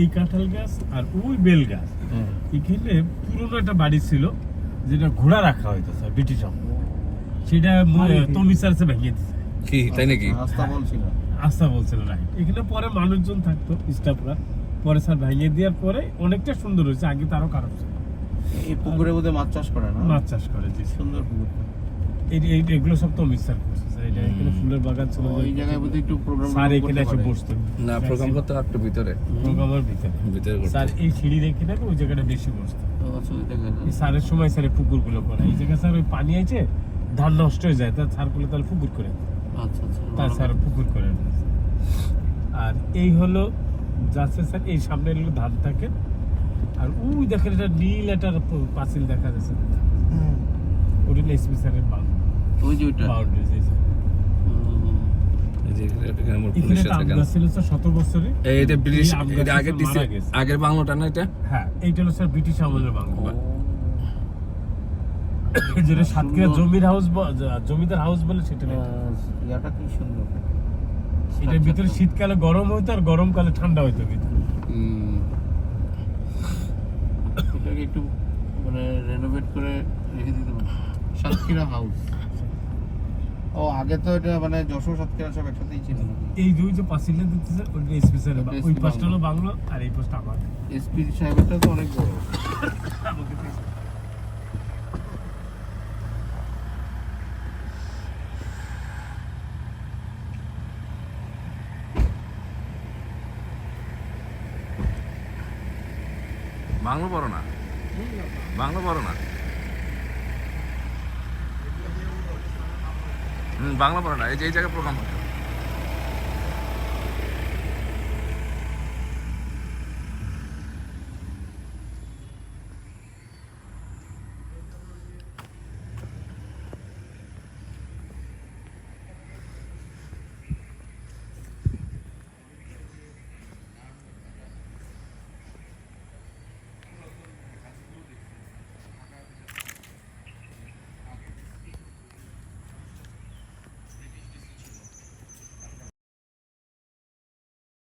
এই কাঁঠাল গাছ আর ওই বেল গাছ, এখানে পুরোনো একটা বাড়ি ছিল যেটা ঘোড়া রাখা হইতো স্যার ব্রিটিশ আমলে, সেটা তমিসার সে ভেঙে দিছে। কি তাই নাকি? আস্থা বলছিল রাইট। এখানে পরে মানুষজন থাকতো স্টাফরা, পরে স্যার ভেঙে দেওয়ার পরে অনেকটা সুন্দর হয়েছে, আগে তো আরো খারাপ ছিল। এই পুকুরের মধ্যে মাছ চাষ করে না? মাছ চাষ করে, জি সুন্দর পুকুর। এগুলো সব তো মিক্সার করছে স্যার। এটা এখানে ফুলের বাগান ছিল, ওই জায়গায় বোধহয় একটু প্রোগ্রাম স্যার এখানে এসে বসতেন। না, প্রোগ্রাম করতে একটু ভিতরে, প্রোগ্রামের ভিতরে করতে। স্যার এই সিঁড়ি রেখে না ওই জায়গাটা বেশি বসতো। আচ্ছা, ওই দেখা যায়। এই স্যারের সময় স্যার এই পুকুরগুলো করে, এই জায়গায় স্যার ওই পানি আছে, ধান নষ্ট হয়ে যায়, তার স্যার করলে তাহলে পুকুর করে দেয়। আচ্ছা আচ্ছা, তার স্যার পুকুর করে দেয়। আর এই হলো যাচ্ছে স্যার, এই সামনে হলো ধান থাকে, আর ওই দেখেন এটা নীল একটা পাঁচিল দেখা যাচ্ছে, ওটা এসপি স্যারের ওই যে ওইটা বাউন্ডারি। এই যে এখানে মোর এখানে পুলিশ একটা আছে আম কেন? গাছ ছিল স্যার 100 বছরে। এটা ব্রিটিশ, এই আম গাছটা এটা আগের দিছে, মারা গেছে। আগের বাংলোটা না এটা? হ্যাঁ, এইটা হলো স্যার ব্রিটিশ আমলের বাংলো, যেটা সাতক্ষীরা জমির হাউস, জমিদার হাউস বলে, সেটা না। জায়গাটা কি সুন্দর। এটার ভিতরে শীতকালে গরম হইতো আর গরমকালে ঠান্ডা হইতো ভিতরে। এটাকে একটু মানে রেনোভেট করে রেখে দিতে পারে। সাতক্ষীরা হাউস। ও আগে তো এটা মানে যশোর সাতক্ষীরা সব একসাথেই ছিল নাকি? এই দুই যে পাঁচিলটা দিতেছে ওটা এসপি স্যারের, ওই পাশটা হলো বাংলো আর এই পাশটা আমার। এসপি সাহেবেরটা তো অনেক বড়। বাংলো বড় না, বাংলো বড় না। বাংলা বড় না, এই যে এই জায়গায় প্রোগ্রাম হয়।